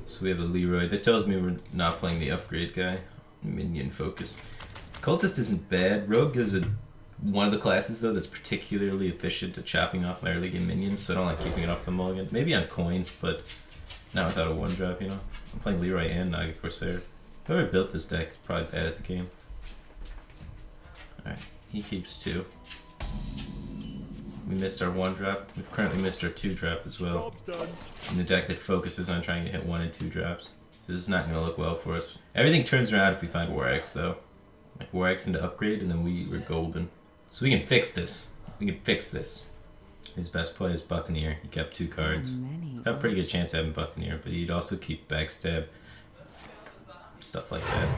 So we have a Leroy. That tells me we're not playing the upgrade guy. Minion focus. Cultist isn't bad. Rogue is one of the classes though that's particularly efficient at chopping off my early game minions, so I don't like keeping it off the mulligan. Maybe on coin, but not without a 1-drop, you know? I'm playing Leroy and Naga Corsair. Whoever built this deck is probably bad at the game. Alright, he keeps 2. We missed our 1-drop. We've currently missed our 2-drop as well. In the deck that focuses on trying to hit 1 and 2 drops. So this is not going to look well for us. Everything turns around if we find War Axe though. Like War Axe into upgrade and then we're golden. So we can fix this. We can fix this. His best play is Buccaneer. He kept 2 cards. He's got a pretty good chance of having Buccaneer, but he'd also keep Backstab. Stuff like that.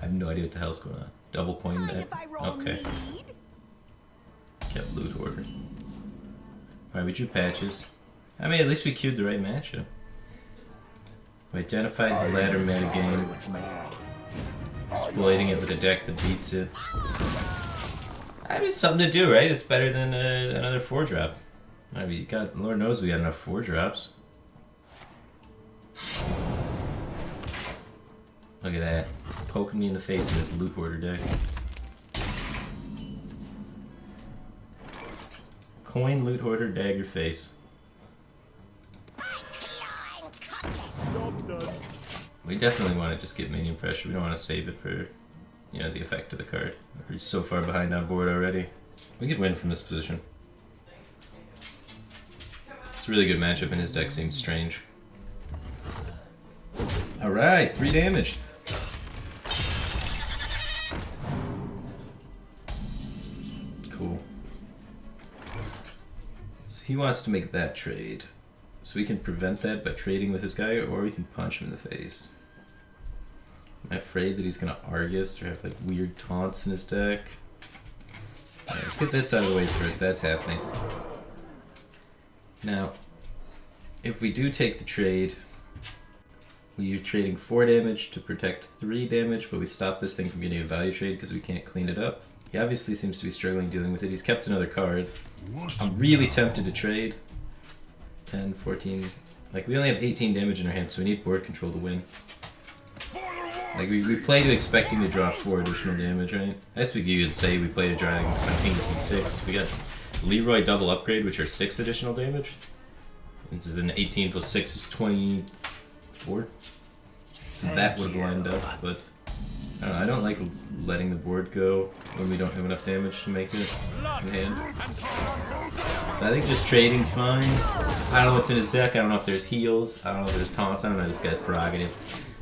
I have no idea what the hell's going on. Double coin that. Okay. Kept Loot Hoarder. Alright, we drew patches. I mean, at least we queued the right matchup. We identified the ladder metagame. Exploiting it with a deck that beats it. I mean, it's something to do, right? It's better than another 4-drop. I mean, Lord knows we got enough 4-drops. Look at that. Poking me in the face with this Loot Hoarder deck. Coin, Loot Hoarder, Dagger Face. We definitely want to just get minion pressure. We don't want to save it for, you know, the effect of the card. We're so far behind on board already. We could win from this position. It's a really good matchup and his deck seems strange. Alright, 3 damage. Cool. So he wants to make that trade. So we can prevent that by trading with this guy, or we can punch him in the face. I'm afraid that he's gonna Argus or have like weird taunts in his deck. Right, let's get this out of the way first. That's happening. Now, if we do take the trade, we are trading 4 damage to protect 3 damage, but we stop this thing from getting a value trade because we can't clean it up. He obviously seems to be struggling dealing with it. He's kept another card. I'm really tempted to trade. 10, 14, like we only have 18 damage in our hand, so we need board control to win. Like we play to expecting to draw 4 additional damage, right? I guess you could say we play to draw expecting to see 6. We got Leroy double upgrade, which are 6 additional damage. This is an 18 plus 6 is 24. So that would have lined up, but I don't know, I don't like letting the board go when we don't have enough damage to make it in hand. So I think just trading's fine. I don't know what's in his deck. I don't know if there's heals. I don't know if there's taunts. I don't know this guy's prerogative.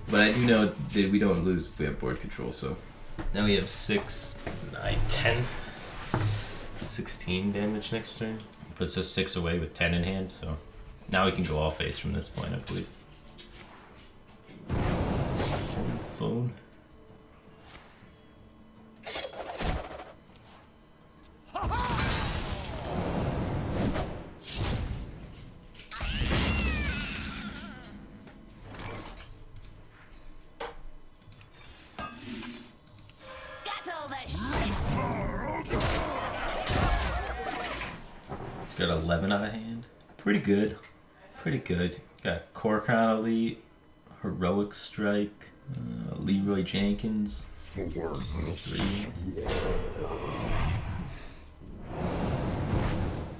But I do know that we don't lose if we have board control. So now we have 6, 9, 10, 16 damage next turn. Puts us 6 away with 10 in hand. So now we can go all face from this point, I believe. Phone. Got 11 out of hand. Pretty good. Pretty good. Got Corcon Elite, Heroic Strike, Leroy Jenkins. 3.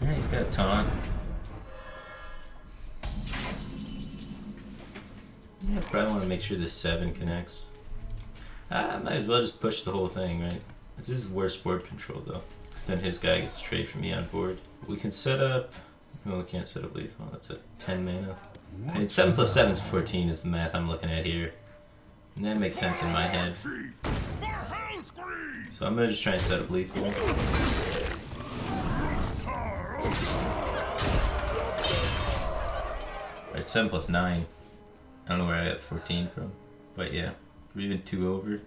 Alright, he's got a taunt. Yeah, probably want to make sure this 7 connects. I might as well just push the whole thing, right? This is worse board control though. Because then his guy gets to trade for me on board. We can set up... Well, we can't set up lethal. That's a 10 mana. I mean, 7 plus 7 is 14 is the math I'm looking at here. And that makes sense in my head. So I'm going to just try and set up lethal. Alright, 7 plus 9. I don't know where I got 14 from. But yeah, we're even 2 over.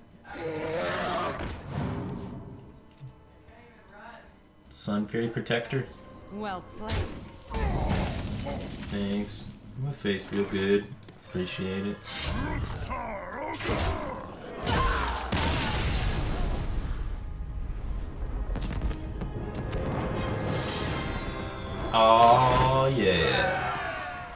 Sun Fairy Protector. Well played. Thanks. My face real good. Appreciate it. Oh yeah.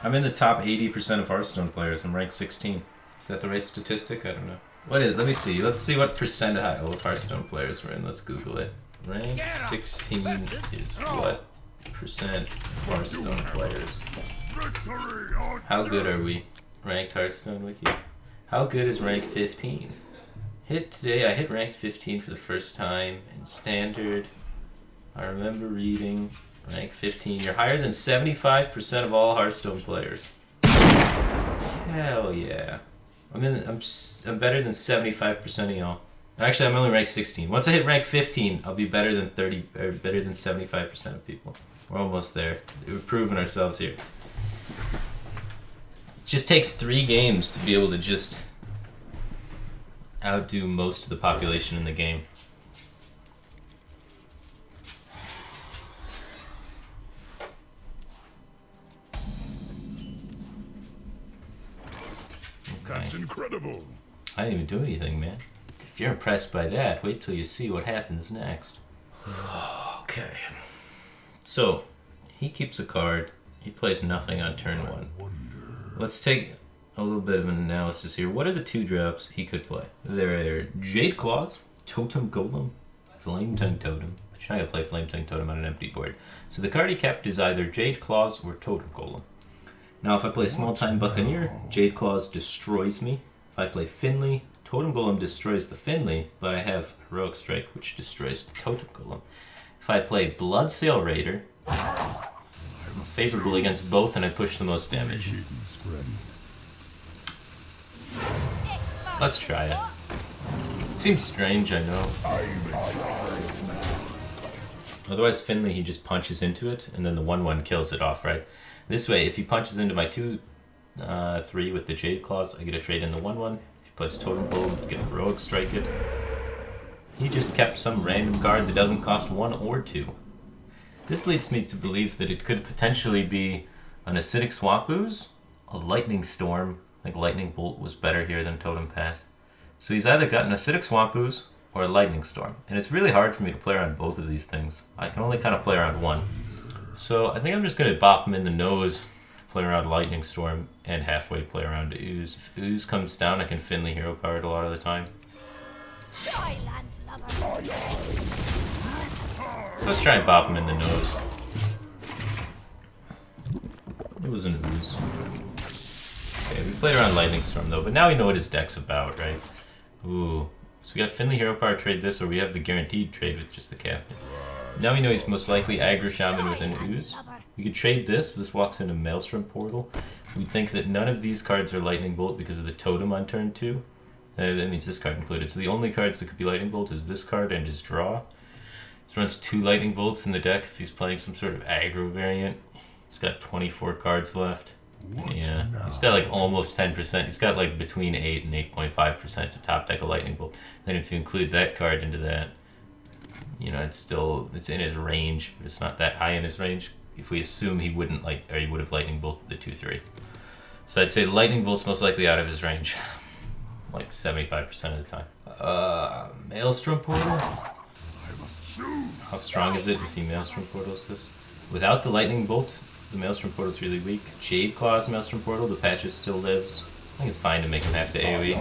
I'm in the top 80% of Hearthstone players. I'm ranked 16. Is that the right statistic? I don't know. What is it? Let me see. Let's see what percentile of Hearthstone players we're in. Let's Google it. Rank 16 is what percent of Hearthstone players? How good are we? Ranked Hearthstone Wiki. How good is rank 15? I hit rank 15 for the first time in Standard. I remember reading rank 15. You're higher than 75% of all Hearthstone players. Hell yeah. I'm better than 75% of y'all. Actually, I'm only ranked 16. Once I hit rank 15, I'll be better than 75% of people. We're almost there. We're proving ourselves here. It just takes 3 games to be able to just outdo most of the population in the game. That's incredible. I didn't even do anything, man. If you're impressed by that, wait till you see what happens next. Okay. So, he keeps a card. He plays nothing on turn 1. Let's take a little bit of an analysis here. What are the 2 drops he could play? There are Jade Claws, Totem Golem, Flame Tongue Totem. I'm trying to play Flame Tongue Totem on an empty board. So the card he kept is either Jade Claws or Totem Golem. Now if I play Small Time Buccaneer, Jade Claws destroys me. If I play Finley, Totem Golem destroys the Finley, but I have Heroic Strike, which destroys the Totem Golem. If I play Bloodsail Raider, I'm favorable against both and I push the most damage. Let's try it. It seems strange, I know. Otherwise Finley, he just punches into it, and then the 1/1 kills it off, right? This way, if he punches into my 2/3 with the Jade Claws, I get a trade in the 1/1. If he plays Totem Golem, I get a Heroic Strike it. He just kept some random card that doesn't cost 1 or 2. This leads me to believe that it could potentially be an Acidic Swamp Ooze, a Lightning Storm. I think Lightning Bolt was better here than Totem Pass. So he's either got an Acidic Swamp Ooze or a Lightning Storm. And it's really hard for me to play around both of these things. I can only kind of play around one. So I think I'm just going to bop him in the nose, play around Lightning Storm, and halfway play around Ooze. If Ooze comes down, I can Finley hero card a lot of the time. Let's try and bop him in the nose. It was an Ooze. Okay, we played around Lightning Storm though, but now we know what his deck's about, right? Ooh. So we got Finley hero power trade this, or we have the guaranteed trade with just the captain. Now we know he's most likely aggro shaman with an Ooze. We could trade this. This walks into Maelstrom Portal. We think that none of these cards are Lightning Bolt because of the totem on turn 2. That means this card included. So the only cards that could be Lightning Bolt is this card and his draw. He runs 2 Lightning Bolts in the deck if he's playing some sort of aggro variant. He's got 24 cards left. Yeah, he's got like almost 10%. He's got like between 8 and 8.5% to top deck a Lightning Bolt. Then if you include that card into that, you know, it's in his range, but it's not that high in his range. If we assume he wouldn't he would have Lightning Bolt the 2/3. So I'd say Lightning Bolt's most likely out of his range, like 75% of the time. Maelstrom Portal. How strong is it if he Maelstrom Portals this? Without the Lightning Bolt, the Maelstrom Portal's really weak. Jade Claws Maelstrom Portal, the patches still lives. I think it's fine to make him have to AoE.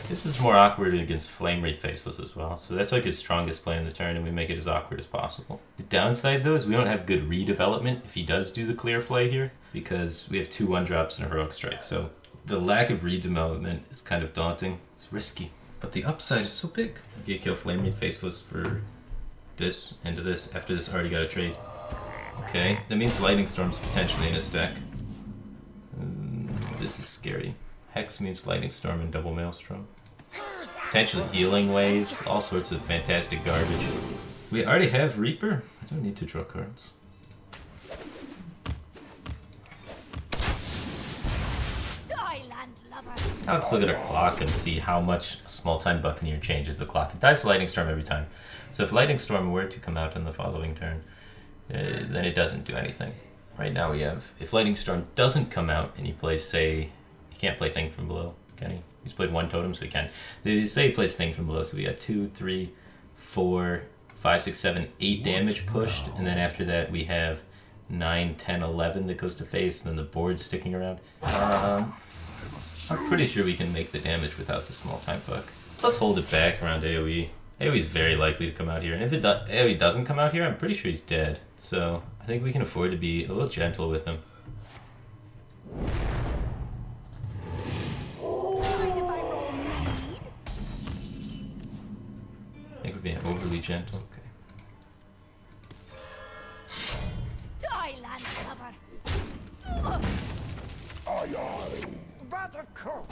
This is more awkward against Flame Wraith Faceless as well, so that's like his strongest play in the turn, and we make it as awkward as possible. The downside though is we don't have good redevelopment if he does do the clear play here, because we have 2 1-drops and a Heroic Strike, so the lack of redevelopment is kind of daunting. It's risky. But the upside is so big. I get kill Flame Wraith Faceless for this, into this, after this already got a trade. Okay, that means Lightning Storm's potentially in his deck. This is scary. Hex means Lightning Storm and double Maelstrom. Potentially Healing Waves, all sorts of fantastic garbage. We already have Reaper. I don't need to draw cards. Now let's look at our clock and see how much Small Time Buccaneer changes the clock. It dies to Lightning Storm every time. So if Lightning Storm were to come out in the following turn, then it doesn't do anything. Right now we have, if Lightning Storm doesn't come out and he plays, say, he can't play Thing from Below, can he? He's played 1 totem, so he can. They say he plays Thing from Below, so we got 2, 3, 4, 5, 6, 7, 8 damage pushed, and then after that we have 9, 10, 11 that goes to face, and then the board sticking around. I'm pretty sure we can make the damage without the small time puck. So let's hold it back around AoE. AoE's very likely to come out here, and if AoE doesn't come out here, I'm pretty sure he's dead. So I think we can afford to be a little gentle with him. I think we're being overly gentle. Okay. But of course.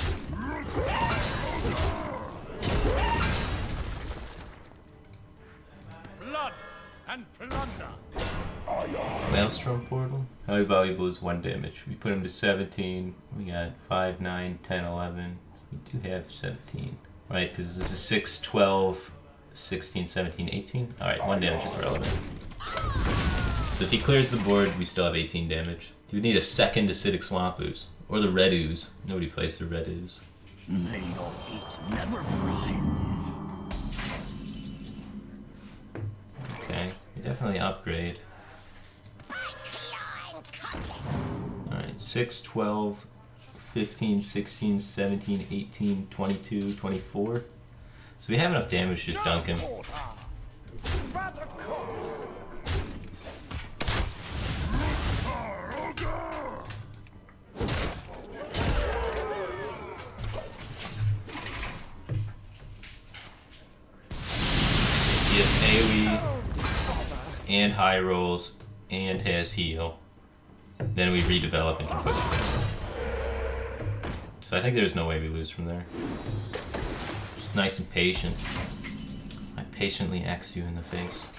Blood and plunder. Maelstrom Portal. How valuable is 1 damage? We put him to 17. We got 5, 9, 10, 11. We do have 17. Right, because this is 6, 12, 16, 17, 18. Alright, 1 damage is relevant. So if he clears the board, we still have 18 damage. You would need a second acidic swamp ooze. Or the red ooze. Nobody plays the red ooze. May your heat never brine. Okay, we definitely upgrade. Alright, 6, 12, 15, 16, 17, 18, 22, 24. So we have enough damage to just dunk him. But of course. He has AoE and high rolls and has heal. Then we redevelop and can push it. So I think there's no way we lose from there. Just nice and patient. I patiently X you in the face.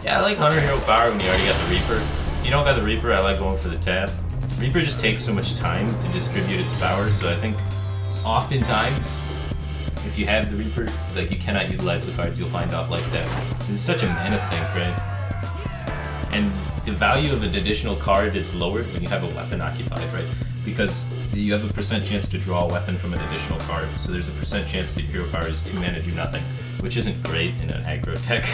Yeah, I like Hunter Hero Power when you already got the Reaper. If you don't got the Reaper, I like going for the tab. Reaper just takes so much time to distribute its power, so I think oftentimes if you have the Reaper, like you cannot utilize the cards, you'll find off like that. This is such a mana sink, right? And the value of an additional card is lowered when you have a weapon occupied, right? Because you have a % chance to draw a weapon from an additional card. So there's a % chance that your hero power is 2 mana, do nothing, which isn't great in an aggro tech.